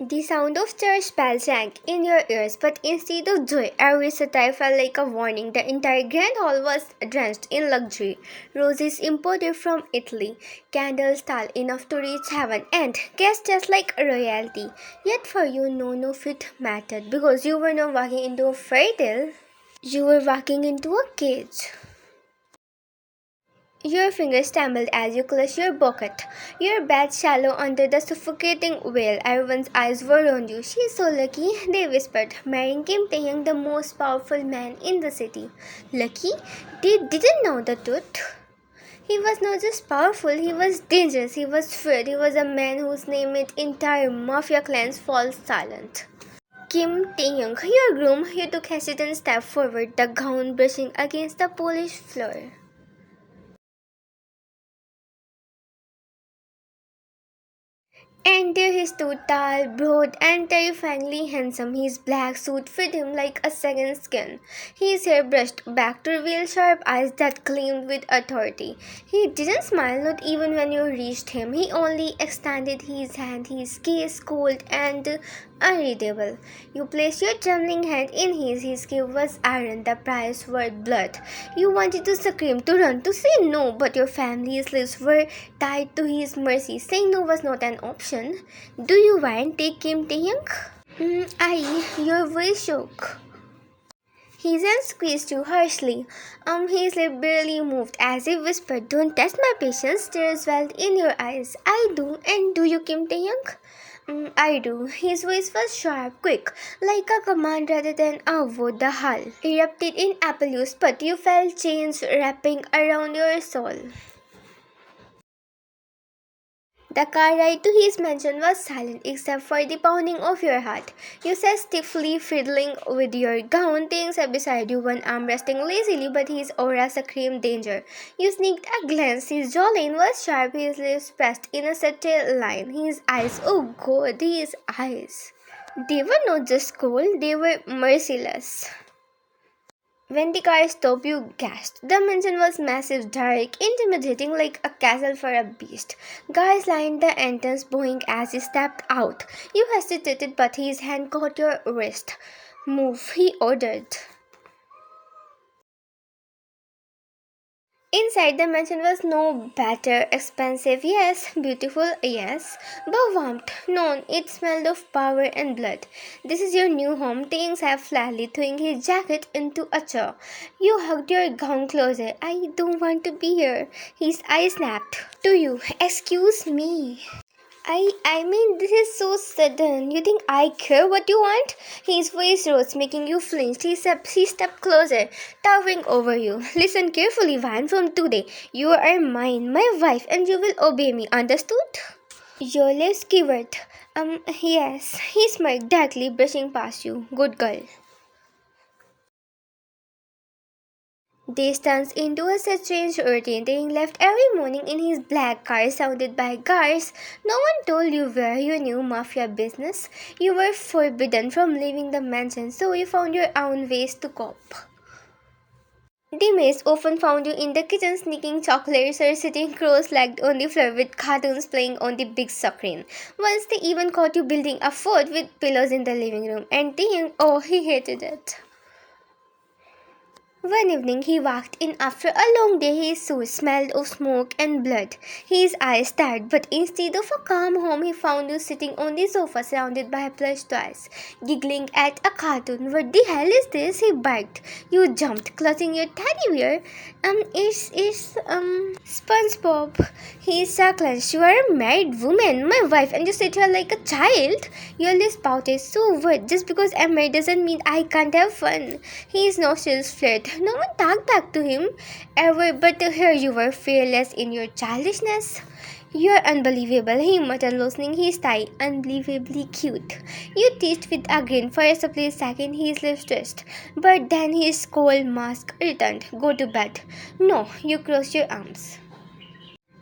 The sound of church bells rang in your ears, but instead of joy, every satire felt like a warning. The entire grand hall was drenched in luxury. Roses imported from Italy, candles tall enough to reach heaven, and guests just like royalty. Yet for you, none of it mattered, because you were not walking into a fairy tale. You were walking into a cage. Your fingers trembled as you clutched your bucket, your bed shallow under the suffocating veil. Everyone's eyes were on you. "She's so lucky," they whispered, "marrying Kim Taehyung, the most powerful man in the city." Lucky? They didn't know the truth. He was not just powerful, he was dangerous, he was feared, he was a man whose name made entire mafia clans fall silent. Kim Taehyung, your groom, you took hesitant step forward, the gown brushing against the polished floor. And there he stood, tall, broad, and terrifyingly handsome. His black suit fit him like a second skin. His hair brushed back to reveal sharp eyes that gleamed with authority. He didn't smile, not even when you reached him. He only extended his hand, his gaze cold and unreadable. You placed your trembling hand in his gaze was iron, the price worth blood. You wanted to scream, to run, to say no, but your family's lips were tied to his mercy. Saying no was not an option. "Do you want take Kim Taehyung?" Your voice shook. His hand squeezed you harshly. His lip barely moved as he whispered, "Don't test my patience." Tears welled in your eyes. "I do, and do you, Kim Taehyung?" "I do." His voice was sharp, quick, like a command rather than a vote. The hull erupted in abuse, but you felt chains wrapping around your soul. The car ride to his mansion was silent except for the pounding of your heart. You sat stiffly fiddling with your gown, things sat beside you, one arm resting lazily, but his aura screamed danger. You sneaked a glance. His jawline was sharp, his lips pressed in a subtle line. His eyes, oh God, his eyes. They were not just cold, they were merciless. When the car stopped, you gasped. The mansion was massive, dark, intimidating like a castle for a beast. Guards lined the entrance, bowing as he stepped out. You hesitated, but his hand caught your wrist. "Move," he ordered. Inside the mansion was no better, expensive, yes, beautiful, yes, but warmth, none. It smelled of power and blood. "This is your new home," Taehyung said flatly, throwing his jacket into a chair. You hugged your gown closer. "I don't want to be here." His eyes snapped. "Do you? Excuse me." I mean, this is so sudden. You think I care what you want?" His voice rose, making you flinch. He stepped closer, towering over you. "Listen carefully, Van. From today, you are mine, my wife, and you will obey me. Understood?" Your lips quivered. Yes. He smirked darkly, brushing past you. "Good girl." This turns into a strange routine. Being left every morning in his black car, surrounded by guards. No one told you where you knew mafia business. You were forbidden from leaving the mansion, so you found your own ways to cope. The maids often found you in the kitchen sneaking chocolates or sitting cross-legged on the floor with cartoons playing on the big screen. Once they even caught you building a fort with pillows in the living room, and he hated it. One evening he walked in after a long day. His suit smelled of smoke and blood. His eyes stared, but instead of a calm home, he found you sitting on the sofa surrounded by plush toys, giggling at a cartoon. "What the hell is this?" he barked. You jumped, clutching your teddy bear. It's SpongeBob." He clenched. "You are a married woman, my wife, and you sit here like a child." Your lips pouted. "So what? Just because I'm married doesn't mean I can't have fun." His nostrils flared. No one talked back to him ever, but here you were, fearless in your childishness. "You're unbelievable," he muttered, loosening his tie. "Unbelievably cute." You teased with a grin. For a split second his lips twitched, but then his cold mask returned. "Go to bed." "No." You crossed your arms.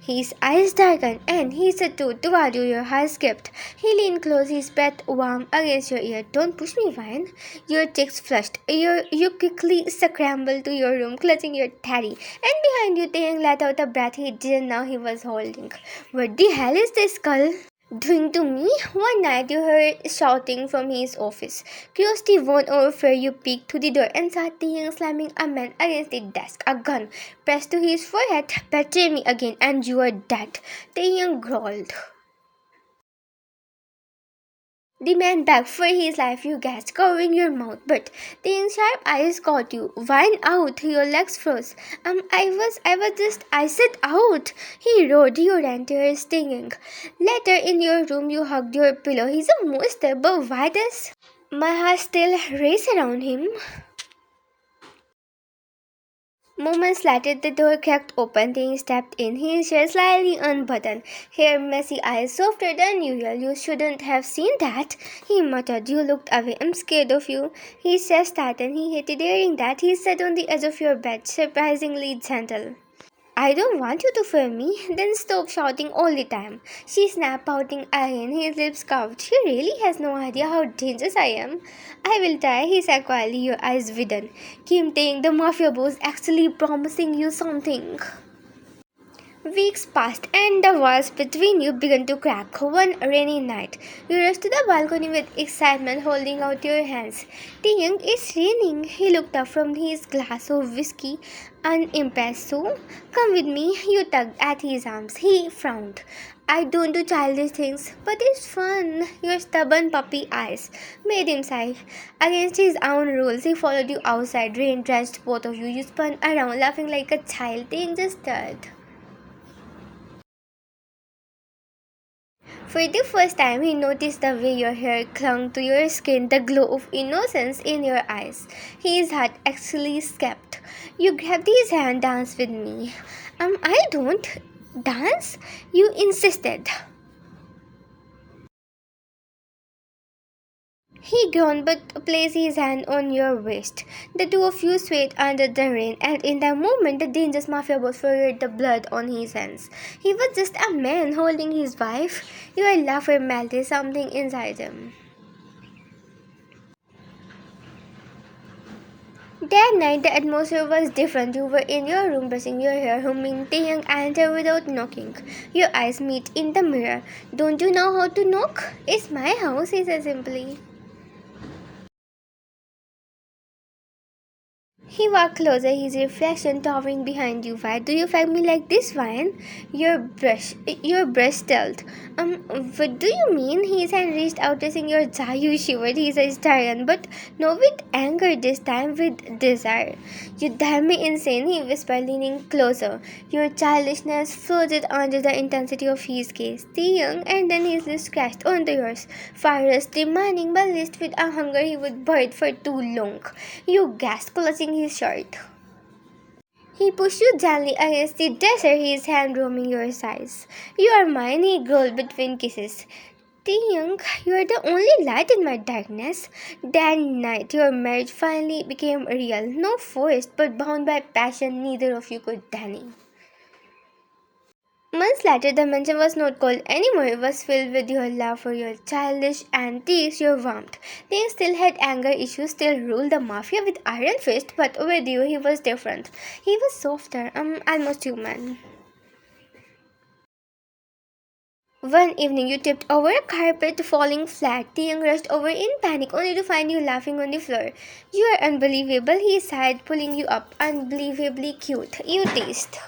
His eyes darkened, and he said toward you. Your heart skipped. He leaned close, his breath warm against your ear. "Don't push me, Vine." Your cheeks flushed. You quickly scrambled to your room, clutching your teddy. And behind you, Taehyung let out a breath he didn't know he was holding. "What the hell is this, skull?" Doing to me? One night you heard shouting from his office. Curiosity won over fear. You peeked through the door and saw Taehyung slamming a man against the desk. A gun pressed to his forehead. Betray me again and you are dead. Taehyung growled. The man begged for his life, you gasped, covering your mouth, but the sharp eyes caught you. Wine out, your legs froze. I said out. He roared, you ran to her stinging. Later in your room, you hugged your pillow. He's a monster, but why does my heart still race around him? Moments later, the door cracked open. He stepped in, his shirt slightly unbuttoned, hair messy, eyes softer than usual. You shouldn't have seen that, he muttered. You looked away. I'm scared of you. His chest tightened. He hated hearing that. He sat on the edge of your bed, surprisingly gentle. I don't want you to fear me. Then stop shouting all the time. She snapped, pouting again, his lips curved. She really has no idea how dangerous I am. I will try, he said quietly, your eyes widen. Kim Taehyung, the mafia boss, actually promising you something. Weeks passed and the walls between you began to crack. One rainy night, you rushed to the balcony with excitement, holding out your hands. Taehyung, it's raining. He looked up from his glass of whiskey, unimpressed. So, come with me. You tugged at his arms. He frowned. I don't do childish things, but it's fun. Your stubborn puppy eyes made him sigh. Against his own rules, he followed you outside, rain drenched both of you. You spun around, laughing like a child. Taehyung just stirred. For the first time, he noticed the way your hair clung to your skin, the glow of innocence in your eyes. His heart actually skipped. You grabbed his hand, dance with me. I don't dance. You insisted. He groaned but placed his hand on your waist. The two of you swayed under the rain, and in that moment, the dangerous mafia boss forgot the blood on his hands. He was just a man holding his wife. Your laughter melted something inside him. That night, the atmosphere was different. You were in your room brushing your hair, humming Taehyung entered without knocking. Your eyes meet in the mirror. Don't you know how to knock? It's my house, he said simply. He walked closer, his reflection towering behind you. Why do you fight me like this, Ryan? Your brush stilled. What do you mean? His hand reached out, touching your jaw. You shivered. He's a stallion, but not with anger this time, with desire. You drive me insane, he whispered, leaning closer. Your childishness floated under the intensity of his gaze. Young, and then his lips scratched onto yours. Furious, demanding, but laced with a hunger he would bite for too long. You gasped, clutching his shirt. He pushed you gently against the dresser, his hand roaming your sides. You are mine, he growled between kisses. Taehyung, you are the only light in my darkness. That night, your marriage finally became real. No forced, but bound by passion neither of you could deny. Months later, the mansion was not cold anymore. It was filled with your love for your childish antics, your warmth. They still had anger issues, still ruled the mafia with iron fist, but with you, he was different. He was softer, almost human. One evening, you tipped over a carpet, falling flat. Taehyung rushed over in panic, only to find you laughing on the floor. You are unbelievable, he sighed, pulling you up. Unbelievably cute. You teased.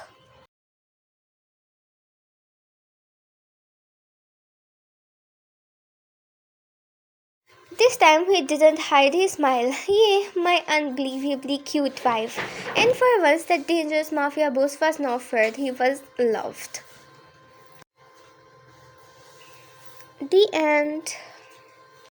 This time he didn't hide his smile. Yea, my unbelievably cute wife. And for once, the dangerous mafia boss was not feared, he was loved. The end.